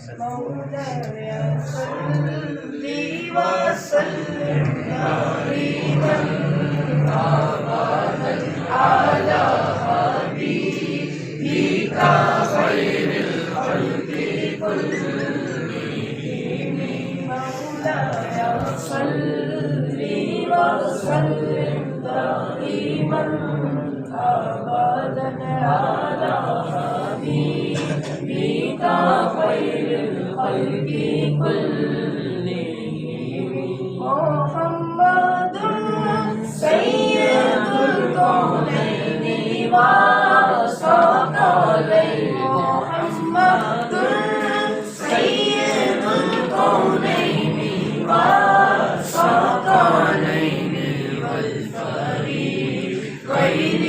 مولاي صل وسلم دائما أبدا على حبيبك خير الخلق كلهم مولاي صل وسلم دائما أبدا على حبيبك خير الخلق كلهم محمد سيد الكونين والثقلين محمد سيد الكونين والثقلين والفريقين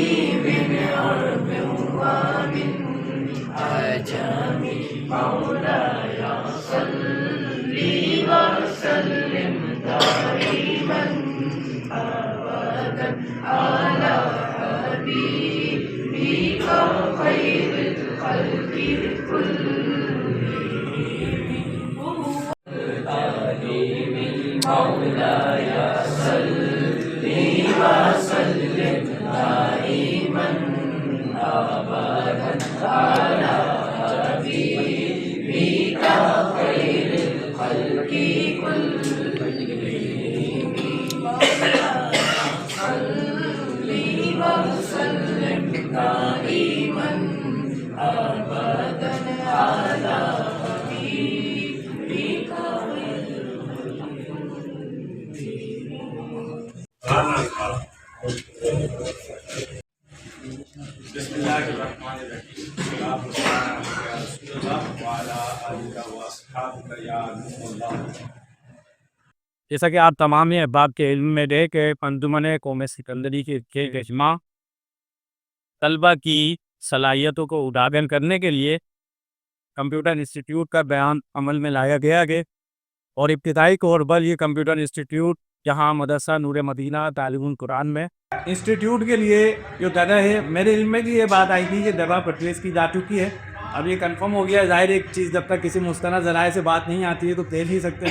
من عرب ومن عجم مولاي صل وسلم دائما أبدا على حبيبك خير الخلق كلهم مولاي صل وسلم دائما أبدا على حبيبك خير الخلق كلهم صل وسلم دائما أبدا على حبيبك بسم اللہ الرحمن الرحیم سلام علیکم یا رسول اللہ وعلی آلہ واصحابہ یا نور اللہ۔ جیسا کہ آپ تمام احباب کے علم میں رہے کہ انجمن قوم سکندری کے اجماع طلبہ کی صلاحیتوں کو اجاگر کرنے کے لیے کمپیوٹر انسٹیٹیوٹ کا بیان عمل میں لایا گیا ہے، اور ابتدائی طور پر یہ کمپیوٹر انسٹیٹیوٹ جہاں مدرسہ نور مدینہ تعلیم القرآن میں انسٹیٹیوٹ کے لیے جو جگہ ہے، میرے علم میں بھی یہ بات آئی تھی کہ جگہ پرچیز کی جا چکی ہے۔ اب یہ کنفرم ہو گیا ہے، ظاہر ایک چیز جب تک کسی مستند ذرائع سے بات نہیں آتی ہے تو کہہ نہیں سکتے،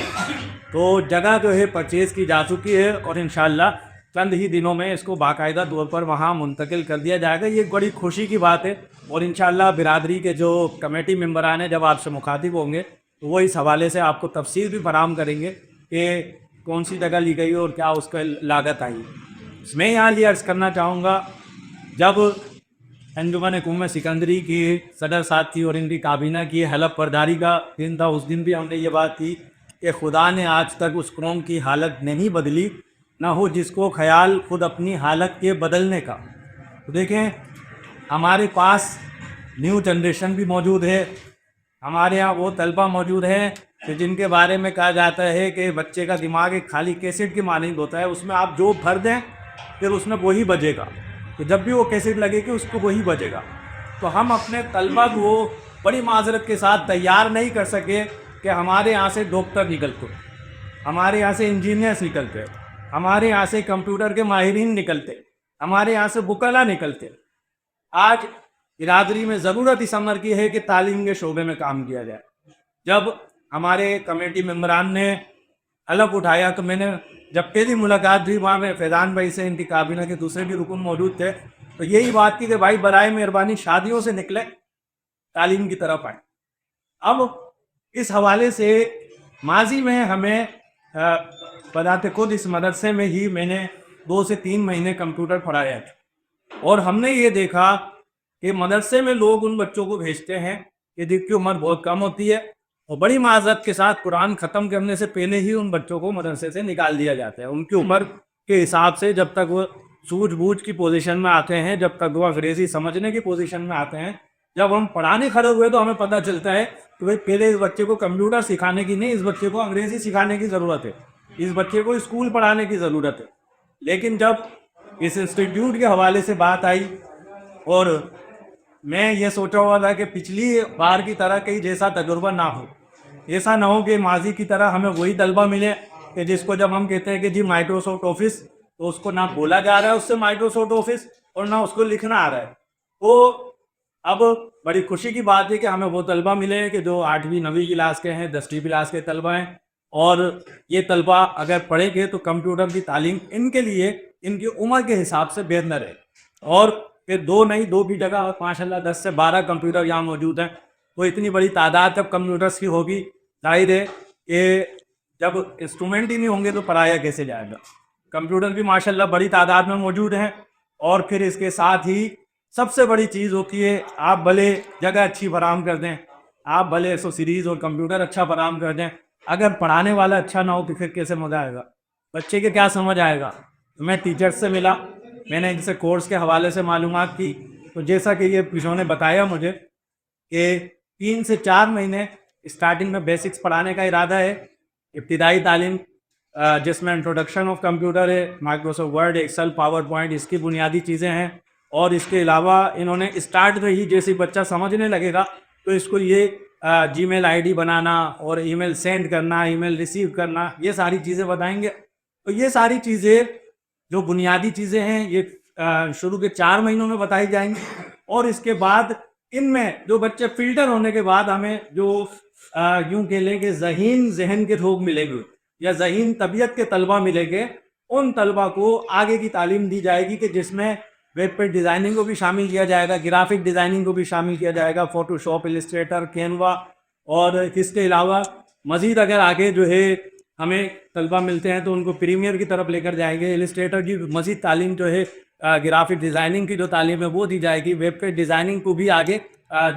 تو جگہ جو ہے پرچیز کی جا چکی ہے، اور انشاءاللہ چند ہی دنوں میں اس کو باقاعدہ طور پر وہاں منتقل کر دیا جائے گا۔ یہ ایک بڑی خوشی کی بات ہے، اور انشاءاللہ برادری کے جو کمیٹی ممبران ہیں جب آپ سے مخاطب ہوں گے تو وہ اس حوالے سے آپ کو تفصیل بھی فراہم کریں گے کہ کون سی جگہ لی گئی اور کیا اس کا لاگت آئی۔ میں یہاں یہ عرض کرنا چاہوں گا، جب انجمن قوم سکندری کی صدر صاحب تھی اور ان کی کابینہ کی حلف برداری کا دن تھا، اس دن بھی ہم نے یہ بات کی کہ خدا نے آج تک اس قوم کی حالت نہیں بدلی، نہ ہو جس کو خیال خود اپنی حالت کے بدلنے کا۔ تو دیکھیں، ہمارے پاس نیو جنریشن بھی موجود ہے، ہمارے ہاں وہ طلبہ موجود ہیں کہ جن کے بارے میں کہا جاتا ہے کہ بچے کا دماغ ایک خالی کیسٹ کی مانند ہوتا ہے، اس میں آپ جو بھر دیں پھر اس میں وہی بجے گا، تو جب بھی وہ کیسٹ لگے گی اس کو وہی بجے گا۔ تو ہم اپنے طلبہ کو بڑی معذرت کے ساتھ تیار نہیں کر سکے کہ ہمارے یہاں سے ڈاکٹر نکلتے، ہمارے یہاں سے انجینئرس نکلتے، ہمارے یہاں سے کمپیوٹر کے ماہرین نکلتے، ہمارے یہاں سے وکلاء نکلتے۔ آج برادری میں ضرورت اس امر کی ہے کہ تعلیم کے شعبے میں کام کیا جائے۔ جب ہمارے کمیٹی ممبران نے حلف اٹھایا تو میں نے جب پہلی ملاقات ہوئی وہاں میں فیضان بھائی سے، ان کی کابینہ کے دوسرے بھی رکن موجود تھے، تو یہی بات تھی کہ بھائی برائے مہربانی شادیوں سے نکلے، تعلیم کی طرف آئیں۔ اب اس حوالے سے ماضی میں ہمیں بذات خود اس مدرسے میں ہی میں نے 2 سے 3 مہینے کمپیوٹر پڑھایا تھا، اور ہم نے یہ دیکھا کہ مدرسے میں لوگ ان بچوں کو بھیجتے ہیں کہ جن کی عمر بہت کم ہوتی ہے، اور بڑی معذرت کے ساتھ قرآن ختم کرنے سے پہلے ہی ان بچوں کو مدرسے سے نکال دیا جاتا ہے۔ ان کی عمر کے حساب سے جب تک وہ سوجھ بوجھ کی پوزیشن میں آتے ہیں، جب تک وہ انگریزی سمجھنے کی پوزیشن میں آتے ہیں، جب ہم پڑھانے کھڑے ہوئے تو ہمیں پتہ چلتا ہے کہ بھائی پہلے اس بچے کو کمپیوٹر سکھانے کی نہیں، اس بچے کو انگریزی سکھانے کی ضرورت ہے، اس بچے کو اسکول پڑھانے کی ضرورت ہے۔ لیکن جب اس انسٹیٹیوٹ کے حوالے سے بات آئی، اور میں یہ سوچا ہوا تھا کہ پچھلی بار کی طرح کہیں جیسا تجربہ نہ ہو، ایسا نہ ہو کہ ماضی کی طرح ہمیں وہی طلبہ ملے کہ جس کو جب ہم کہتے ہیں کہ جی مائکروسافٹ آفس، تو اس کو نہ بولا جا رہا ہے اس سے مائکروسافٹ آفس، اور نہ اس کو لکھنا آ رہا ہے۔ وہ اب بڑی خوشی کی بات ہے کہ ہمیں وہ طلبہ ملے ہیں کہ جو 8ویں 9ویں کلاس کے ہیں، 10ویں کلاس کے طلبہ ہیں، اور یہ طلبہ اگر پڑھیں گے تو کمپیوٹر کی تعلیم ان کے لیے ان کی عمر کے حساب سے بہتر ہے. اور پھر 2 نہیں 2 کی جگہ ماشاءاللہ 10 سے 12 کمپیوٹر یہاں موجود ہیں. تو اتنی بڑی تعداد جب کمپیوٹرس کی ہوگی، ظاہر ہے کہ جب انسٹرومنٹ ہی نہیں ہوں گے تو پڑھایا کیسے جائے گا. کمپیوٹر بھی ماشاءاللہ بڑی تعداد میں موجود ہیں. اور پھر اس کے ساتھ ہی سب سے بڑی چیز ہوتی ہے، آپ بھلے جگہ اچھی فراہم کر دیں، آپ بھلے ایکسیسریز اور کمپیوٹر اچھا فراہم کر دیں، اگر پڑھانے والا اچھا نہ ہو تو پھر کیسے مزہ آئے گا؟ بچے کے کیا سمجھ آئے گا؟ میں ٹیچر سے ملا، میں نے ان سے کورس کے حوالے سے معلومات کی، تو جیسا کہ یہ انہوں نے بتایا مجھے کہ 3 سے 4 مہینے اسٹارٹنگ میں بیسکس پڑھانے کا ارادہ ہے، ابتدائی تعلیم جس میں انٹروڈکشن آف کمپیوٹر ہے، Microsoft Word, Excel, PowerPoint, اس کی بنیادی چیزیں ہیں. اور اس کے علاوہ انہوں نے اسٹارٹ میں ہی جیسے بچہ سمجھنے لگے گا تو اس کو یہ جی میل آئی ڈی بنانا اور ای میل سینڈ کرنا، ای میل ریسیو کرنا، یہ ساری چیزیں بتائیں گے. تو یہ ساری چیزیں جو بنیادی چیزیں ہیں یہ شروع کے 4 مہینوں میں بتائی جائیں گی. اور اس کے بعد ان میں جو بچے فلٹر ہونے کے بعد ہمیں جو یوں کہہ لیں کہ ذہین ذہن کے لوگ ملیں گے یا ذہین طبیعت کے طلبہ ملیں گے، ان طلبہ کو آگے کی تعلیم دی جائے گی کہ جس میں ویب پیج ڈیزائننگ کو بھی شامل کیا جائے گا، گرافک ڈیزائننگ کو بھی شامل کیا جائے گا، فوٹو شاپ، السٹریٹر، کینوا. اور اس کے علاوہ مزید اگر آگے جو ہے ہمیں طلبہ ملتے ہیں تو ان کو پریمیئر کی طرف لے کر جائیں گے. السٹریٹر کی مزید تعلیم جو ہے، گرافک ڈیزائننگ کی جو تعلیم ہے وہ دی جائے گی. ویب پیج ڈیزائننگ کو بھی آگے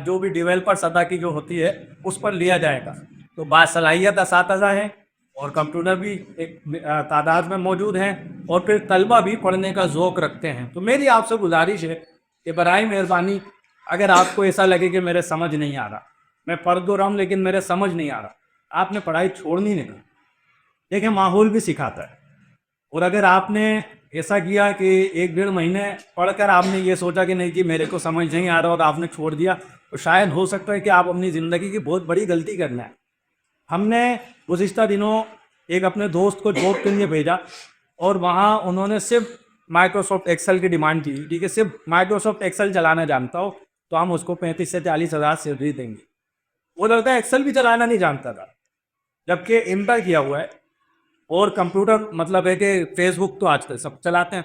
جو بھی ڈیولپر سطح کی جو ہوتی ہے اس پر لیا جائے گا. تو باصلاحیت اساتذہ ہیں اور کمپیوٹر بھی ایک تعداد میں موجود ہیں، اور پھر طلبہ بھی پڑھنے کا ذوق رکھتے ہیں. تو میری آپ سے گزارش ہے کہ برائے مہربانی اگر آپ کو ایسا لگے کہ میرے سمجھ نہیں آ رہا، میں پڑھ تو رہا ہوں لیکن میرے سمجھ نہیں آ رہا، آپ نے پڑھائی چھوڑنی نہیں. دیکھیں ماحول بھی سکھاتا ہے. اور اگر آپ نے ایسا کیا کہ 1-1.5 مہینے پڑھ کر آپ نے یہ سوچا کہ نہیں جی میرے کو سمجھ نہیں آ رہا اور آپ نے چھوڑ دیا، تو شاید ہو سکتا ہے کہ آپ اپنی زندگی کی بہت بڑی غلطی کرنا ہے. ہم نے گزشتہ دنوں ایک اپنے دوست کو جاب کے لیے بھیجا اور وہاں انہوں نے صرف مائکروسافٹ ایکسل کی ڈیمانڈ کی تھی کہ صرف مائکروسافٹ ایکسل چلانا جانتا ہو تو ہم اس کو 35 سے 40 ہزار سیلری دیں گے. وہ لڑکا ایکسل بھی چلانا نہیں جانتا تھا، جبکہ انٹر کیا ہوا ہے. اور کمپیوٹر مطلب ہے کہ فیس بک تو آج کل سب چلاتے ہیں،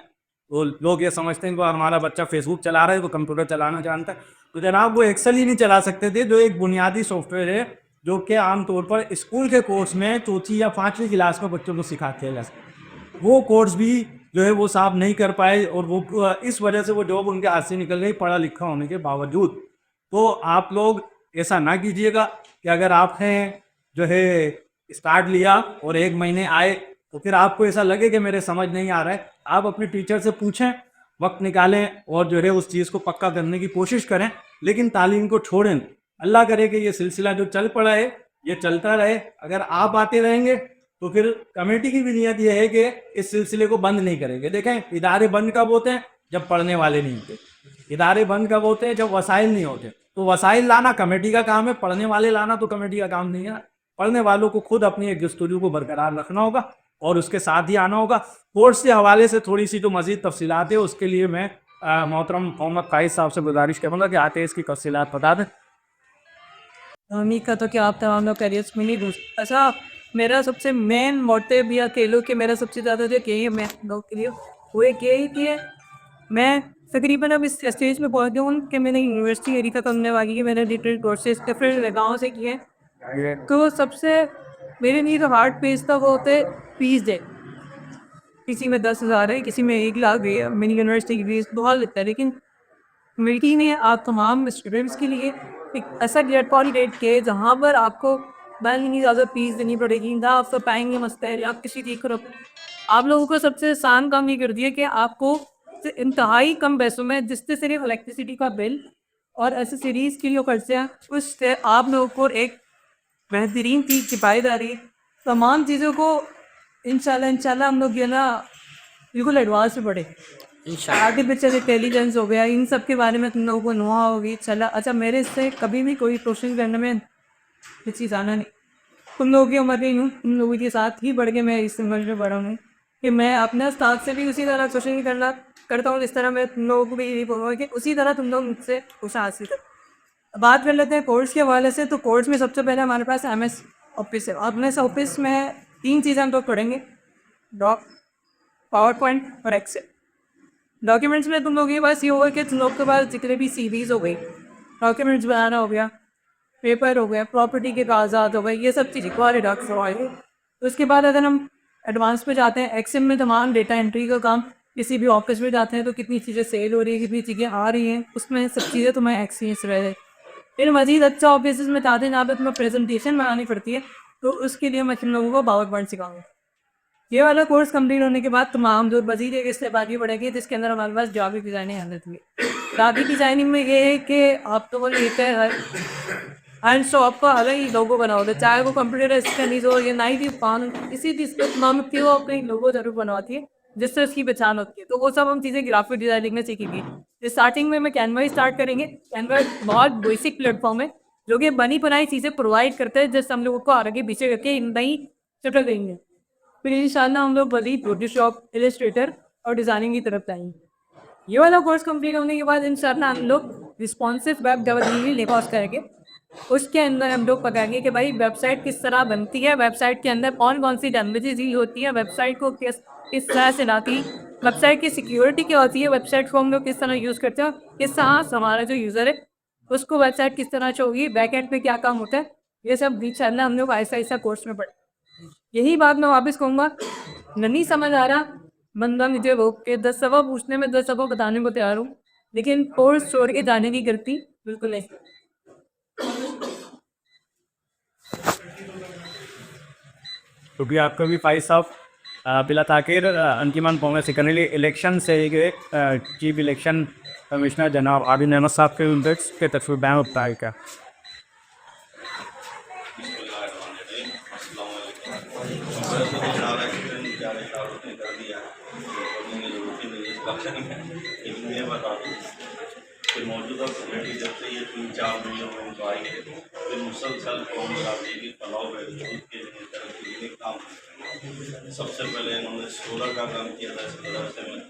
تو لوگ یہ سمجھتے ہیں کہ ہمارا بچہ فیس بک چلا رہا ہے تو کمپیوٹر چلانا جانتا ہے. تو جناب وہ ایکسل ہی نہیں چلا سکتے تھے، جو ایک بنیادی سافٹ ویئر ہے جو کہ عام طور پر اسکول کے کورس میں 4 یا 5ویں کلاس میں بچوں کو سکھاتے ہیں. وہ کورس بھی جو ہے وہ صاحب نہیں کر پائے اور وہ اس وجہ سے وہ جاب ان کے ہاتھ سے نکل گئی پڑھا لکھا ہونے کے باوجود. تو آپ لوگ ایسا نہ کیجیے گا کہ اگر آپ نے جو ہے اسٹارٹ لیا اور 1 مہینے آئے تو پھر آپ کو ایسا لگے کہ میرے سمجھ نہیں آ رہا ہے. آپ اپنے ٹیچر سے پوچھیں، وقت نکالیں اور جو ہے اس چیز کو پکا کرنے کی کوشش کریں، لیکن تعلیم کو چھوڑیں. اللہ کرے کہ یہ سلسلہ جو چل پڑا ہے یہ چلتا رہے. اگر آپ آتے رہیں گے تو پھر کمیٹی کی بھی نیت یہ ہے کہ اس سلسلے کو بند نہیں کریں گے. دیکھیں ادارے بند کب ہوتے ہیں؟ جب پڑھنے والے نہیں ہوتے. ادارے بند کب ہوتے ہیں؟ جب وسائل نہیں ہوتے. تو وسائل لانا کمیٹی کا کام ہے، پڑھنے والے لانا تو کمیٹی کا کام نہیں ہے. پڑھنے والوں کو خود اپنی ایک جستجو کو برقرار رکھنا ہوگا اور اس کے ساتھ ہی آنا ہوگا. کورس کے حوالے سے تھوڑی سی جو مزید تفصیلات ہے اس کے لیے میں محترم محمد قائد صاحب سے گزارش کروں گا کہ آتے اس کی تفصیلات بتا دیں. امید کرتا ہوں کہ آپ تمام لوگ کیریئرس میں نہیں گھس. اچھا میرا سب سے مین موٹیو یا کہہ لو کہ میرا سب سے زیادہ جو کہ میں لوگ کے لیے وہ ایک یہی کہ میں تقریباً اب اس اسٹیج میں پہنچ گیا ہوں کہ میں نے یونیورسٹی ایری کا کرنے والی ہے، میں نے ڈیٹیل کورسز ڈفرینٹ جگہوں سے کیے. تو سب سے میرے لیے جو ہارڈ پیج تھا وہ ہوتے فیس ڈے. کسی میں 10,000 ہے، کسی میں 1 لاکھ ہے. میری یونیورسٹی کی فیس بہت لگتا ہے، لیکن کمیٹی نے آپ تمام اسٹوڈنٹس کے لیے ایک ایسا پلیٹفارم ڈیٹ کیے جہاں پر آپ کو نہیں زیادہ فیس دینی پڑے گی، نہ آپ سے پائیں گے مستحل آپ کسی چیز کو. آپ لوگوں کو سب سے آسان کام یہ کر دیا کہ آپ کو انتہائی کم پیسوں میں جس سے صرف الیکٹریسٹی کا بل اور ایسیسریز کے لیے خرچے ہیں اس سے آپ لوگوں کو ایک بہترین چیز کی پائیداری تمام چیزوں کو انشاءاللہ ہم لوگ یہ نا بالکل ایڈوانس میں پڑھے. آرٹیفیشل انٹیلیجنس ہو گیا، ان سب کے بارے میں تم لوگوں کو نوحہ ہوگی. اچھا میرے اس سے کبھی بھی کوئی کوشش کرنے میں یہ چیز آنا نہیں. تم لوگوں کی عمر نہیں ہوں، تم لوگوں کے ساتھ ہی بڑھ کے میں اس عمر میں بڑھا ہوں کہ میں اپنے استاد سے بھی اسی طرح کوشش کرتا ہوں جس طرح میں تم لوگوں کو بھی یہی بولوں گا کہ اسی طرح تم لوگ مجھ سے کچھ حاصل کرو. بات کر لیتے ہیں کورس کے حوالے سے. تو کورس میں سب سے پہلے ہمارے پاس ایم ایس آفس ہے. ایم ایس آفس میں 3 چیزیں ہم لوگ پڑھیں گے: ڈاک، پاور پوائنٹ اور ایکسل. ڈاکیومنٹس میں تم لوگ یہ بس یہ ہوگا کہ تم لوگ کے پاس جتنے بھی سی ویز ہو گئی، ڈاکیومنٹس بنانا ہو گیا، پیپر ہو گیا، پراپرٹی کے کاغذات ہو گئے، یہ سب چیزیں والے ڈاکس ہوئے. تو اس کے بعد اگر ہم ایڈوانس پہ جاتے ہیں، ایکسل میں تمام ڈیٹا انٹری کا کام. کسی بھی آفس میں جاتے ہیں تو کتنی چیزیں سیل ہو رہی ہیں، کتنی چیزیں آ رہی ہیں، اس میں سب چیزیں تمہیں ایکسپیرینس رہے. پھر مزید اچھا آفیسز میں جاتے ہیں جہاں پہ تمہیں پریزنٹیشن بنانی پڑتی ہے، تو اس کے لیے میں تم لوگوں کو پاور پوائنٹ سکھاؤں گا. یہ والا کورس کمپلیٹ ہونے کے بعد تمام جو مزید ایک اس سے آگے بڑھے گی، جس کے اندر ہمارے پاس گرافک ڈیزائننگ حالت ہوئی. گرافک ڈیزائننگ میں یہ ہے کہ آپ تو وہ لیتے ہیں ہر شاپ کا الگ ہی لوگو بنا ہوتا ہے، چاہے وہ کمپیوٹر اسٹڈیز ہو یا نائٹ بھی پان کسی چیز پہ اکنامک کی، وہ اپنی لوگو ضرور بنواتی ہے جس سے اس کی پہچان ہوتی ہے. تو وہ سب ہم چیزیں گرافک ڈیزائننگ میں سیکھیں گے. اسٹارٹنگ میں کینوا ہی اسٹارٹ کریں گے. کینوا بہت بیسک پلیٹ فارم ہے جو کہ بنی بنائی چیزیں پرووائڈ کرتے ہیں، جس سے ہم لوگوں کو آگے پیچھے کر کے نئی شکل دیں گے. پھر انشاءاللہ ہم لوگ بڑی فوٹو شاپ، السٹریٹر اور ڈیزائننگ کی طرف جائیں گے. یہ والا کورس کمپلیٹ ہونے کے بعد انشاءاللہ ہم لوگ رسپانسو ویب ڈیولپمنٹ لے پاس کریں گے. اس کے اندر ہم لوگ بتائیں گے کہ بھائی ویب سائٹ کس طرح بنتی ہے، ویب سائٹ کے اندر کون کون سی لینگویجز یوز ہوتی ہیں، ویب سائٹ کو کس طرح سے لاتی، ویب سائٹ کی سیکیورٹی کیا ہوتی ہے، ویب سائٹ کو ہم لوگ کس طرح یوز کرتے ہیں، کس طرح ہمارا جو یوزر ہے اس کو ویب سائٹ کس طرح چاہیے، بیک اینڈ پہ کیا کام ہوتا ہے. یہ سب انشاءاللہ ہم لوگ ایسا ایسا کورس میں پڑھیں. یہی بات میں واپس کہوں گا، نہیں سمجھ آ رہا بندہ مجھے وہ کہ 10 سوا پوچھنے میں 10 سوا بتانے کو تیار ہوں، لیکن کورس چھوڑ کے جانے کی غلطی بالکل نہیں. کیونکہ آپ کا بھی فائز صاحب بلا تاخیر انجمن قومی سیکنڈری الیکشن سے چیف الیکشن کمشنر جناب عابد احمد صاحب کے انڈیکس کے تصویر بیان ہوتا ہے کیا؟ موجودہ کمیٹی جب سے یہ 3-4 مہینوں میں انکوائری ہے، پھر مسلسل قوم برادری کی فلاح و بہبود کے لیے ترقی کے کام. سب سے پہلے انہوں نے سولر کا کام کیا تھا اس مدرسے میں،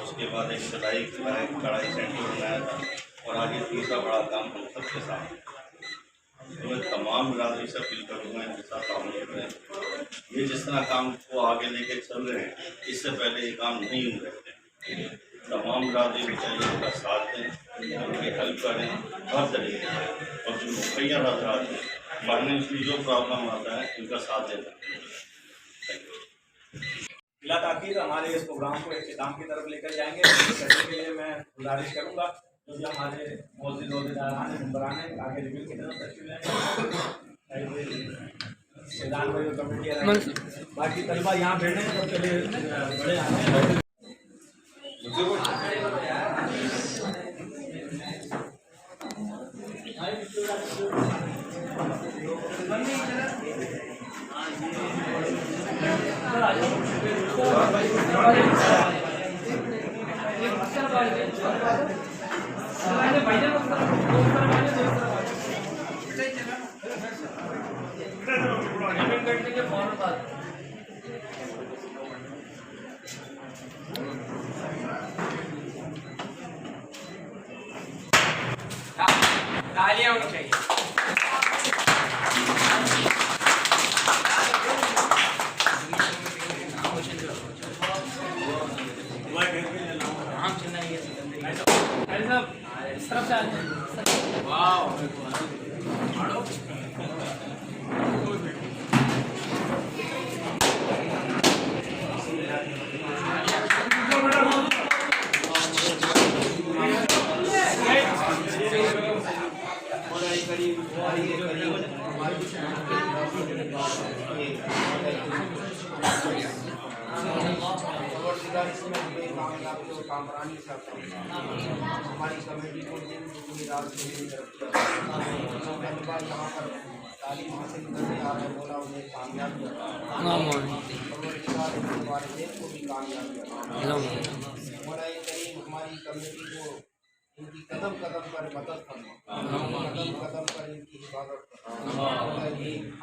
اس کے بعد ایک سلائی کڑھائی سینٹر بنایا تھا، اور آگے تیسرا بڑا کام ہم سب کے ساتھ. تو میں تمام برادری سے اپیل کروں گا ان کے ساتھ تعاون کریں. یہ جس طرح کام کو آگے لے کے چل رہے ہیں، اس سے پہلے یہ کام نہیں ہو رہے تھے. تمام برادری کو چاہیے ان کا ساتھ دیں، ان کی ہیلپ کریں ہر طریقے سے، اور جو مکھیا حضرات ہیں فائنینشلی جو پرابلم آتا ہے ان کا ساتھ دینا. بلا تاخیر ہمارے اس پروگرام کو اختتام کی طرف لے کر جائیں گے. کرنے کے لیے میں گزارش کروں گا جو بھی ہمارے موجود عہدیداران ہیں، ممبران ہیں، آگے ریویو کی طرف تشریف لائیں. باقی طلبہ یہاں بیٹھے ہیں، سب کے لیے بڑے آتے ہیں. تالیاں ہونی چاہیے. ہماری کمیٹی کو پوری رات تعلیم حاصل کرنے آ رہے مولا انہیں کامیاب کو بھی کامیاب مولا کریم ہماری کمیٹی کو ان کی قدم قدم پر مدد کرنا، قدم قدم پر ان کی حفاظت کرنا. ہمیں